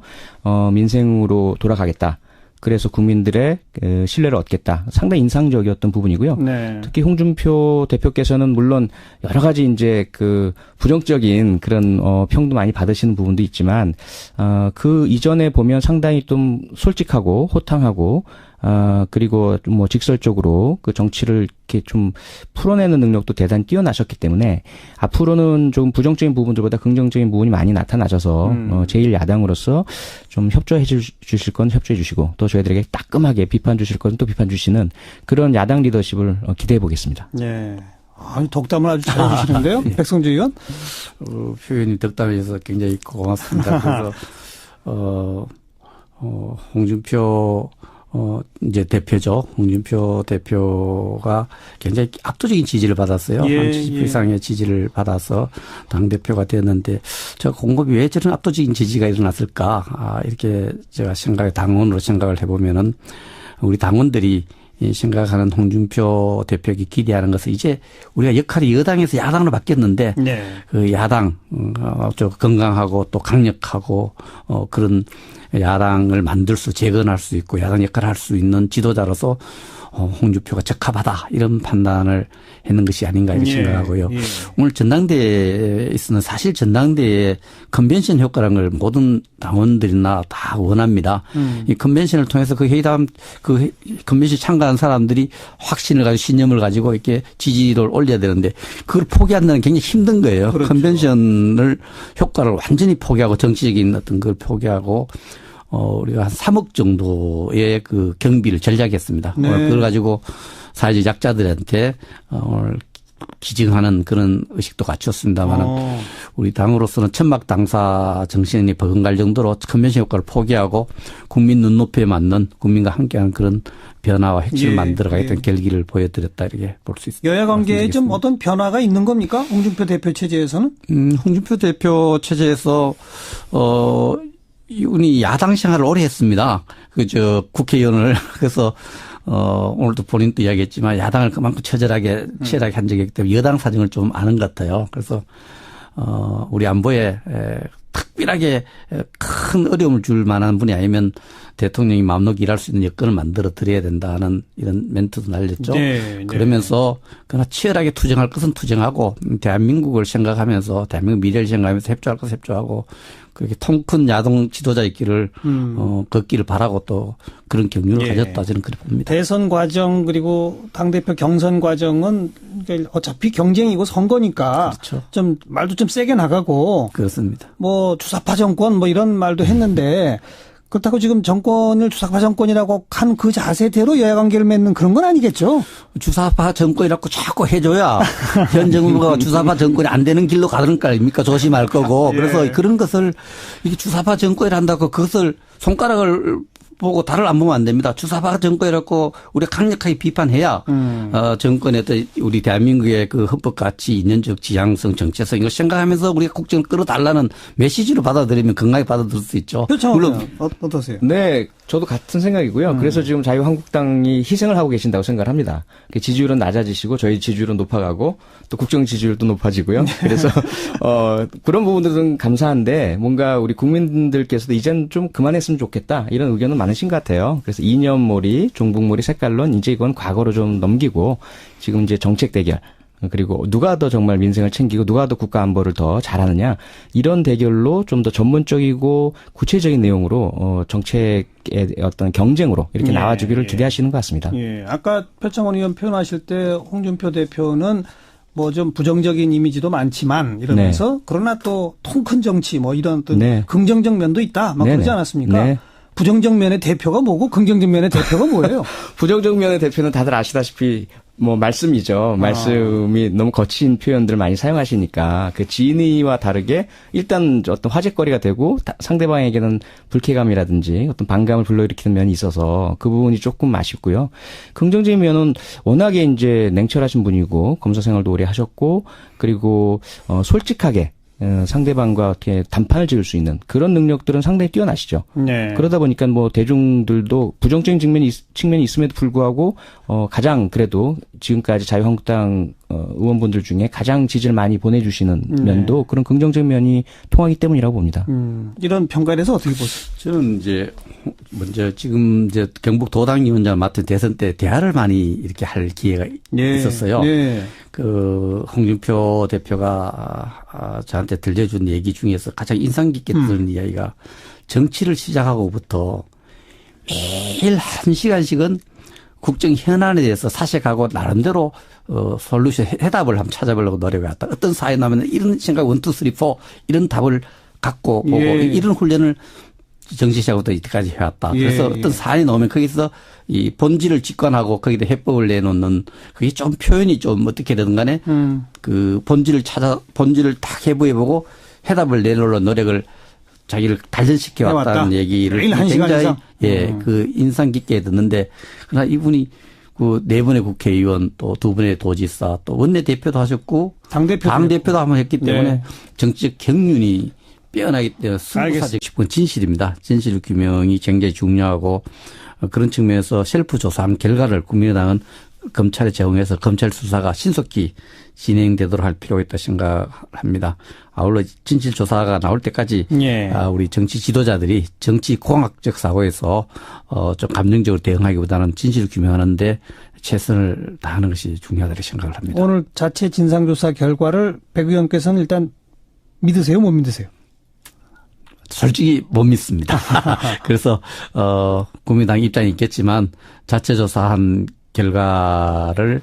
민생으로 돌아가겠다. 그래서 국민들의 신뢰를 얻겠다. 상당히 인상적이었던 부분이고요. 네. 특히 홍준표 대표께서는 물론 여러 가지 이제 그 부정적인 그런 평도 많이 받으시는 부분도 있지만 그 이전에 보면 상당히 좀 솔직하고 호탕하고 그리고 뭐 직설적으로 그 정치를 이렇게 좀 풀어내는 능력도 대단히 뛰어나셨기 때문에 앞으로는 좀 부정적인 부분들보다 긍정적인 부분이 많이 나타나셔서 제1야당으로서 좀 협조해 주실 건 협조해 주시고 또 저희들에게 따끔하게 비판 주실 건 또 비판 주시는 그런 야당 리더십을 기대해 보겠습니다. 네. 덕담을 아주 잘해주시는데요, 네. 백성주 의원? 표현이 덕담해서 굉장히 고맙습니다. 그래서 홍준표 이제 대표죠. 홍준표 대표가 굉장히 압도적인 지지를 받았어요. 한 70% 이상의 지지를 받아서 당대표가 되었는데 제가 곰곰이 왜 저런 압도적인 지지가 일어났을까 이렇게 제가 당원으로 생각을 해보면은 우리 당원들이 생각하는 홍준표 대표에게 기대하는 것은 이제 우리가 역할이 여당에서 야당으로 바뀌었는데 네. 그 야당 좀 건강하고 또 강력하고 그런 야당을 재건할 수 있고 야당 역할을 할 수 있는 지도자로서 홍준표가 적합하다 이런 판단을 했는 것이 아닌가 이렇게 생각하고요. 오늘 전당대회에 있어서는 사실 전당대회에 컨벤션 효과라는 걸 모든 당원들이나 다 원합니다. 이 컨벤션을 통해서 그 회의담 그 컨벤션 참가한 사람들이 확신을 가지고 신념을 가지고 이렇게 지지도를 올려야 되는데 그걸 포기한다는 굉장히 힘든 거예요. 그렇죠. 컨벤션을 효과를 완전히 포기하고 정치적인 어떤 걸 포기하고 우리가 한 3억 정도의 그 경비를 절약했습니다. 네. 그걸 가지고 사회적 약자들한테 오늘 기증하는 그런 의식도 갖췄습니다만 우리 당으로서는 천막 당사 정신이 버금갈 정도로 컨벤션 효과를 포기하고 국민 눈높이에 맞는 국민과 함께하는 그런 변화와 핵심을 만들어가겠다는 결기를 보여드렸다 이렇게 볼 수 있습니다. 여야 관계에 좀 어떤 변화가 있는 겁니까? 홍준표 대표 체제에서는? 홍준표 대표 체제에서 이분이 야당 생활을 오래 했습니다. 국회의원을. 그래서, 오늘도 본인도 이야기했지만 야당을 그만큼 치열하게 한 적이 있기 때문에 여당 사정을 좀 아는 것 같아요. 그래서, 우리 안보에 특별하게 큰 어려움을 줄 만한 분이 아니면 대통령이 마음 놓고 일할 수 있는 여건을 만들어 드려야 된다는 이런 멘트도 날렸죠. 네, 그러면서 그러나 치열하게 투쟁할 것은 투쟁하고 대한민국을 생각하면서 대한민국 미래를 생각하면서 협조할 것은 협조하고 그렇게 통 큰 야당 지도자 있기를 걷기를 바라고 또 그런 격려를 가졌다 저는 그렇게 봅니다. 대선 과정 그리고 당대표 경선 과정은 어차피 경쟁이고 선거니까 그렇죠. 좀 말도 좀 세게 나가고 그렇습니다. 뭐 주사파 정권 뭐 이런 말도 했는데 그렇다고 지금 정권을 주사파 정권이라고 한 그 자세대로 여야 관계를 맺는 그런 건 아니겠죠? 주사파 정권이라고 자꾸 해줘야 현 정부가 주사파 정권이 안 되는 길로 가는 거 아닙니까? 조심할 거고. 그래서 그런 것을 이게 주사파 정권이라 한다고 그것을 손가락을 보고 달을 안 보면 안 됩니다. 주사파 정권이라고 우리가 강력하게 비판해야 정권의 우리 대한민국의 그 헌법 가치, 인연적 지향성, 정체성 이걸 생각하면서 우리가 국정을 끌어달라는 메시지로 받아들이면 건강하게 받아들일 수 있죠. 그렇죠. 물론 어떠세요? 네, 저도 같은 생각이고요. 그래서 지금 자유한국당이 희생을 하고 계신다고 생각을 합니다. 지지율은 낮아지시고 저희 지지율은 높아가고 또 국정 지지율도 높아지고요. 그래서 그런 부분들은 감사한데 뭔가 우리 국민들께서도 이젠 좀 그만했으면 좋겠다 이런 의견은 많으신 것 같아요. 그래서 이념몰이, 종북몰이, 색깔론 이제 이건 과거로 좀 넘기고 지금 이제 정책 대결 그리고 누가 더 정말 민생을 챙기고 누가 더 국가 안보를 더 잘하느냐 이런 대결로 좀 더 전문적이고 구체적인 내용으로 정책의 어떤 경쟁으로 이렇게 나와주기를 기대하시는 것 같습니다. 예. 아까 표창원 의원 표현하실 때 홍준표 대표는 뭐 좀 부정적인 이미지도 많지만 이러면서 그러나 또 통 큰 정치 뭐 이런 어떤 긍정적 면도 있다 막 그러지 않았습니까? 네. 부정적 면의 대표가 뭐고 긍정적 면의 대표가 뭐예요? 부정적 면의 대표는 다들 아시다시피 뭐 말씀이죠. 말씀이 너무 거친 표현들을 많이 사용하시니까 그 진의와 다르게 일단 어떤 화제거리가 되고 상대방에게는 불쾌감이라든지 어떤 반감을 불러일으키는 면이 있어서 그 부분이 조금 아쉽고요. 긍정적인 면은 워낙에 이제 냉철하신 분이고 검사 생활도 오래 하셨고 그리고 솔직하게 상대방과 어떻게 단판을 지을 수 있는 그런 능력들은 상당히 뛰어나시죠. 네. 그러다 보니까 뭐 대중들도 부정적인 측면이 있음에도 불구하고 가장 그래도 지금까지 자유한국당 의원분들 중에 가장 지지를 많이 보내주시는 면도 그런 긍정적인 면이 통하기 때문이라고 봅니다. 이런 평가에 대해서 어떻게 보세요? 저는 이제 먼저 지금 이제 경북 도당위원장 맡은 대선 때 대화를 많이 이렇게 할 기회가 있었어요. 그 홍준표 대표가 저한테 들려준 얘기 중에서 가장 인상 깊게 들은 이야기가 정치를 시작하고부터 매일 1시간씩은 국정 현안에 대해서 사색하고 나름대로 솔루션 해답을 한번 찾아보려고 노력해왔다. 어떤 사회 나면 이런 생각 1, 2, 3, 4 이런 답을 갖고 보고 이런 훈련을 정치시작부터 이때까지 해왔다. 그래서 어떤 사안이 나오면 거기서 이 본질을 직관하고 거기다 해법을 내놓는 그게 좀 표현이 좀 어떻게 되든 간에 그 본질을 딱 해부해보고 해답을 내놓으려 노력을 자기를 단련시켜 왔다는 얘기를 굉장히 그 인상 깊게 듣는데 그러나 이분이 그 4분의 국회의원 또 2분의 도지사 또 원내대표도 하셨고 당대표도 한번 했기 때문에 정치적 경륜이 빼어나기 때문에 승부사적 싶은 진실입니다. 진실 규명이 굉장히 중요하고 그런 측면에서 셀프 조사한 결과를 국민의당은 검찰에 제공해서 검찰 수사가 신속히 진행되도록 할 필요가 있다 생각합니다. 아울러 진실 조사가 나올 때까지 우리 정치 지도자들이 정치 공학적 사고에서 좀 감정적으로 대응하기보다는 진실을 규명하는데 최선을 다하는 것이 중요하다고 생각을 합니다. 오늘 자체 진상조사 결과를 백 의원께서는 일단 믿으세요, 못 믿으세요? 솔직히 못 믿습니다. 그래서 국민당 입장이 있겠지만 자체 조사한 결과를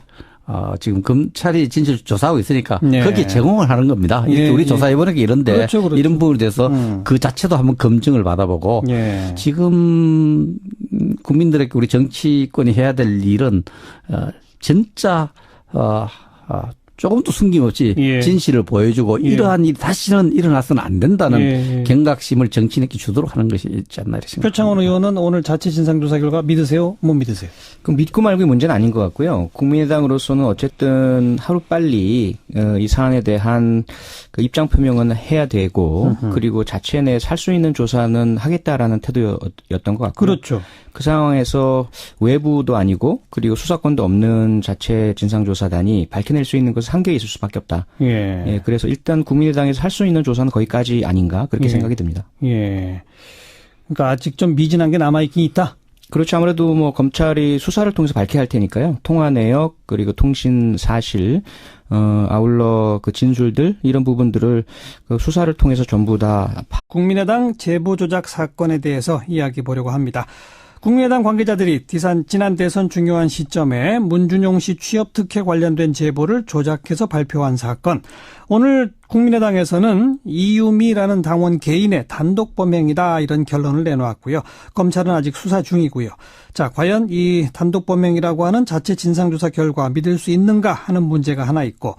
지금 검찰이 진실 조사하고 있으니까 거기에 제공을 하는 겁니다. 이렇게 우리 조사해보는 게 이런데 그렇죠. 이런 부분에 대해서 그 자체도 한번 검증을 받아보고 지금 국민들에게 우리 정치권이 해야 될 일은 진짜 조금도 숨김없이 진실을 보여주고 이러한 일이 다시는 일어나서는 안 된다는 경각심을 정치인에게 주도록 하는 것이 있지 않나 이렇게 생각합니다. 표창원 의원은 오늘 자체 진상조사 결과 믿으세요? 못 믿으세요? 그럼 믿고 말고의 문제는 아닌 것 같고요. 국민의당으로서는 어쨌든 하루빨리 이 사안에 대한 그 입장 표명은 해야 되고 그리고 자체 내에 살 수 있는 조사는 하겠다라는 태도였던 것 같고요. 그렇죠. 그 상황에서 외부도 아니고 그리고 수사권도 없는 자체 진상조사단이 밝혀낼 수 있는 것은 한계에 있을 수밖에 없다. 그래서 일단 국민의당에서 할 수 있는 조사는 거기까지 아닌가 그렇게 생각이 듭니다. 그러니까 아직 좀 미진한 게 남아있긴 있다. 그렇죠. 아무래도 뭐 검찰이 수사를 통해서 밝혀야 할 테니까요. 통화 내역 그리고 통신 사실 아울러 그 진술들 이런 부분들을 그 수사를 통해서 전부 다 국민의당 제보 조작 사건에 대해서 이야기 보려고 합니다. 국민의당 관계자들이 지난 대선 중요한 시점에 문준용 씨 취업 특혜 관련된 제보를 조작해서 발표한 사건. 오늘 국민의당에서는 이유미라는 당원 개인의 단독 범행이다 이런 결론을 내놓았고요. 검찰은 아직 수사 중이고요. 자, 과연 이 단독 범행이라고 하는 자체 진상조사 결과 믿을 수 있는가 하는 문제가 하나 있고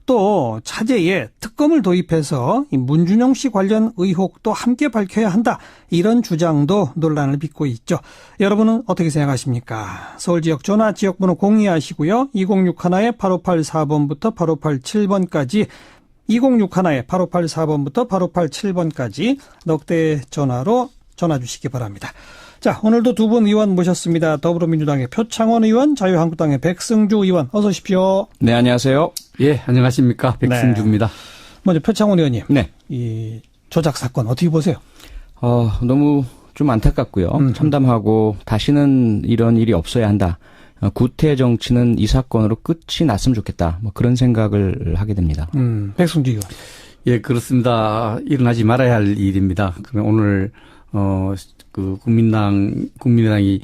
또 차제에 특검을 도입해서 이 문준용 씨 관련 의혹도 함께 밝혀야 한다. 이런 주장도 논란을 빚고 있죠. 여러분은 어떻게 생각하십니까? 서울 지역 전화 지역번호 02하시고요. 2061-8584번부터 8587번까지 2061-8584번부터 8587번까지 넉대 전화로 전화 주시기 바랍니다. 자, 오늘도 두 분 의원 모셨습니다. 더불어민주당의 표창원 의원, 자유한국당의 백승주 의원 어서 오십시오. 네, 안녕하세요. 예, 안녕하십니까. 백승주입니다. 먼저 표창원 의원님. 네. 이 조작 사건 어떻게 보세요? 너무 좀 안타깝고요. 참담하고 다시는 이런 일이 없어야 한다. 구태 정치는 이 사건으로 끝이 났으면 좋겠다. 뭐 그런 생각을 하게 됩니다. 백승주 의원. 예, 그렇습니다. 일어나지 말아야 할 일입니다. 그러면 오늘 그 국민의당이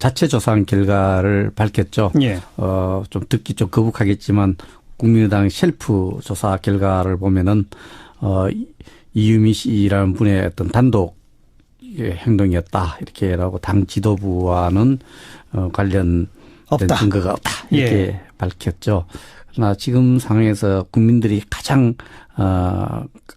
자체 조사한 결과를 밝혔죠. 좀 듣기 좀 거북하겠지만 국민의당 셀프 조사 결과를 보면은 이유미 씨라는 분의 어떤 단독 행동이었다 이렇게라고 당 지도부와는 관련된 증거가 없다 이렇게 밝혔죠. 그러나 지금 상황에서 국민들이 가장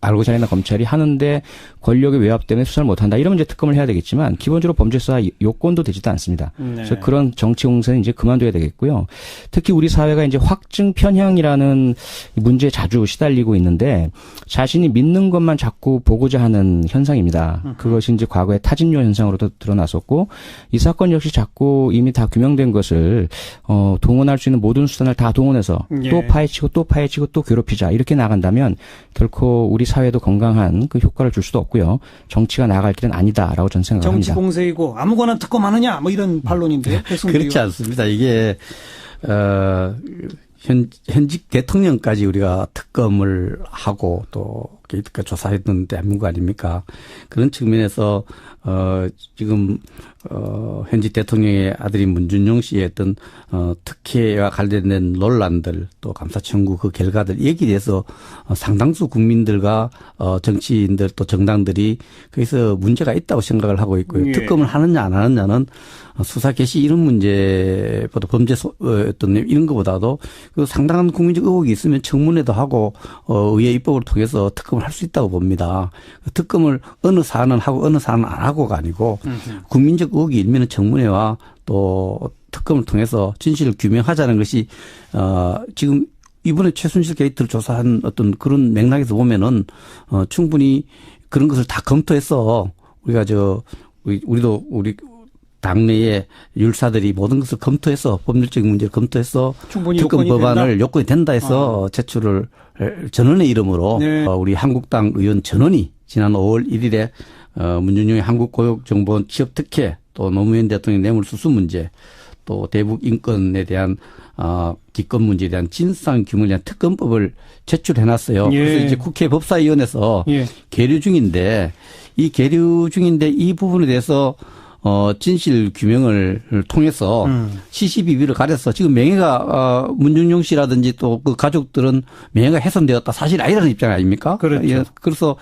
알고 자기나 검찰이 하는데 권력의 외압 때문에 수사를 못한다. 이러면 이제 특검을 해야 되겠지만 기본적으로 범죄 수사 요건도 되지도 않습니다. 그래서 그런 정치 공세는 이제 그만둬야 되겠고요. 특히 우리 사회가 이제 확증 편향이라는 문제에 자주 시달리고 있는데 자신이 믿는 것만 자꾸 보고자 하는 현상입니다. 그것이 이제 과거의 타진요 현상으로도 드러났었고 이 사건 역시 자꾸 이미 다 규명된 것을 동원할 수 있는 모든 수단을 다 동원해서 또 파헤치고 또 파헤치고 또 괴롭히자 이렇게 나간다면 결코 우리 사회도 건강한 그 효과를 줄 수도 없고요. 정치가 나아갈 길은 아니다라고 저는 생각합니다. 정치 공세이고 아무거나 특검하느냐 뭐 이런 반론인데요. 그렇지 않습니다. 이게 현직 대통령까지 우리가 특검을 하고 또 이때까지 조사했던 대한민국 아닙니까? 그런 측면에서 지금 현직 대통령의 아들인 문준용 씨의 어떤 특혜와 관련된 논란들 또 감사 청구 그 결과들 여기에 대해서 상당수 국민들과 정치인들 또 정당들이 거기서 문제가 있다고 생각을 하고 있고요. 예. 특검을 하느냐 안 하느냐는 수사 개시 이런 문제보다 범죄 어떤 이런 것보다도 그 상당한 국민적 의혹이 있으면 청문회도 하고 의회 입법을 통해서 특검을 할 수 있다고 봅니다. 특검을 어느 사안은 하고 어느 사안은 안 하고가 아니고 국민적 의혹이 일면은 청문회와 또 특검을 통해서 진실을 규명하자는 것이 지금 이번에 최순실 게이트를 조사한 어떤 그런 맥락에서 보면은 충분히 그런 것을 다 검토해서 우리가 우리도 우리 당내의 율사들이 모든 것을 검토해서 법률적인 문제를 검토해서 특검 법안을 요건이 된다 해서 제출을 전원의 이름으로 네. 우리 한국당 의원 전원이 지난 5월 1일에 문준용의 한국고용정보원 취업특혜 또 노무현 대통령 뇌물수수 문제 또 대북 인권에 대한 기권 문제에 대한 진상규명에 대한 특검법을 제출해놨어요. 예. 그래서 이제 국회 법사위원회에서 예. 계류 중인데 이 부분에 대해서 진실 규명을 통해서 CCBB를 가려서 지금 명예가 문준용 씨라든지 또 그 가족들은 명예가 훼손되었다 사실 아니라는 입장 아닙니까? 그렇죠. 예, 그래서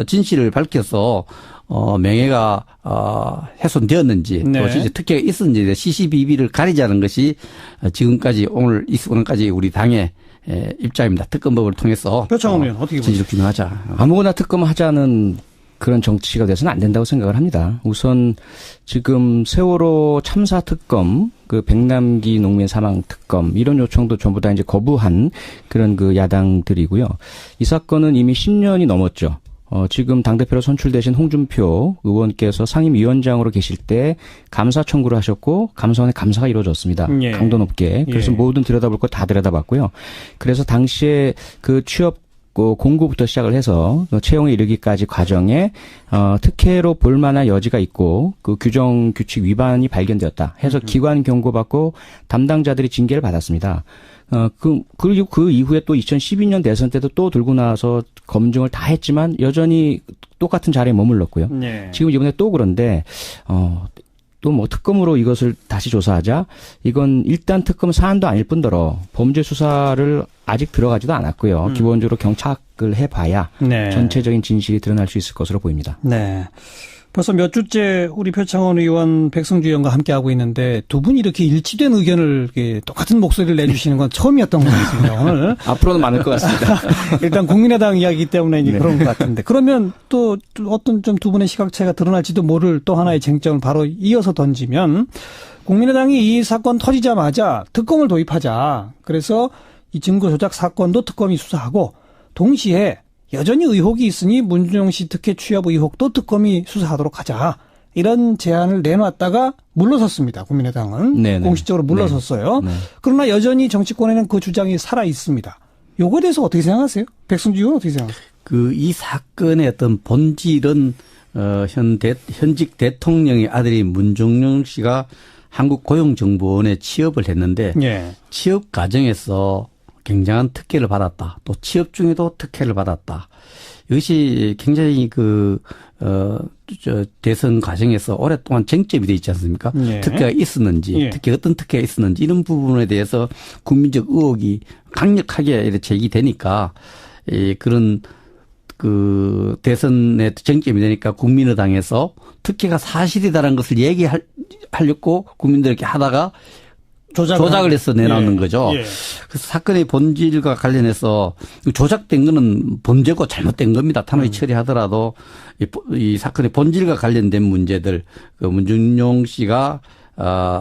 진실을 밝혀서 명예가 훼손되었는지 네. 또 진짜 특혜가 있었는지 CCBB를 가리자는 것이 지금까지 오늘 이 순간까지 우리 당의 입장입니다. 특검법을 통해서 표창원 의원 어떻게 보세요? 진실을 규명하자. 아무거나 특검하자는 그런 정치가 돼서는 안 된다고 생각을 합니다. 우선 지금 세월호 참사 특검, 그 백남기 노무현 사망 특검 이런 요청도 전부 다 이제 거부한 그런 그 야당들이고요. 이 사건은 이미 10년이 넘었죠. 지금 당대표로 선출되신 홍준표 의원께서 상임위원장으로 계실 때 감사 청구를 하셨고 감사원의 감사가 이루어졌습니다. 예. 강도 높게. 그래서 예. 모든 들여다볼 거 다 들여다봤고요. 그래서 당시에 그 취업 공고부터 시작을 해서 채용에 이르기까지 과정에 특혜로 볼 만한 여지가 있고 그 규정 규칙 위반이 발견되었다 해서 기관 경고받고 담당자들이 징계를 받았습니다. 그리고 그 이후에 또 2012년 대선 때도 또 들고 나와서 검증을 다 했지만 여전히 똑같은 자리에 머물렀고요. 네. 지금 이번에 또 그런데 또 뭐 특검으로 이것을 다시 조사하자? 이건 일단 특검 사안도 아닐 뿐더러 범죄 수사를 아직 들어가지도 않았고요. 기본적으로 경착을 해봐야 네. 전체적인 진실이 드러날 수 있을 것으로 보입니다. 네. 벌써 몇 주째 우리 표창원 의원, 백성주 의원과 함께하고 있는데 두 분이 이렇게 일치된 의견을 똑같은 목소리를 내주시는 건 처음이었던 것 같습니다. 오늘. 앞으로는 많을 것 같습니다. 일단 국민의당 이야기이기 때문에 이제 네. 그런 것 같은데. 그러면 또 어떤 좀 두 분의 시각 차이가 드러날지도 모를 또 하나의 쟁점을 바로 이어서 던지면 국민의당이 이 사건 터지자마자 특검을 도입하자. 그래서 이 증거 조작 사건도 특검이 수사하고 동시에 여전히 의혹이 있으니 문준용 씨 특혜 취업 의혹도 특검이 수사하도록 하자. 이런 제안을 내놨다가 물러섰습니다. 국민의당은. 네네. 공식적으로 물러섰어요. 네. 그러나 여전히 정치권에는 그 주장이 살아 있습니다. 요거에 대해서 어떻게 생각하세요? 백승주 의원 어떻게 생각하세요? 이 사건의 어떤 본질은 현직 대통령의 아들인 문준용 씨가 한국고용정보원에 취업을 했는데 예. 취업 과정에서 굉장한 특혜를 받았다. 또 취업 중에도 특혜를 받았다. 이것이 굉장히 대선 과정에서 오랫동안 쟁점이 되어 있지 않습니까? 예. 특혜가 있었는지, 예. 특히 어떤 특혜가 있었는지 이런 부분에 대해서 국민적 의혹이 강력하게 이렇게 제기되니까 그런 대선의 쟁점이 되니까 국민의당에서 특혜가 사실이다라는 것을 얘기하려고 국민들에게 하다가 조작을 해서 내놓는 예. 거죠. 예. 그래서 사건의 본질과 관련해서 조작된 거는 범죄고 잘못된 겁니다. 탄원이 처리하더라도 이 사건의 본질과 관련된 문제들, 문준용 씨가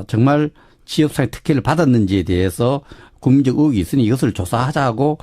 정말 취업상의 특혜를 받았는지에 대해서 국민적 의혹이 있으니 이것을 조사하자고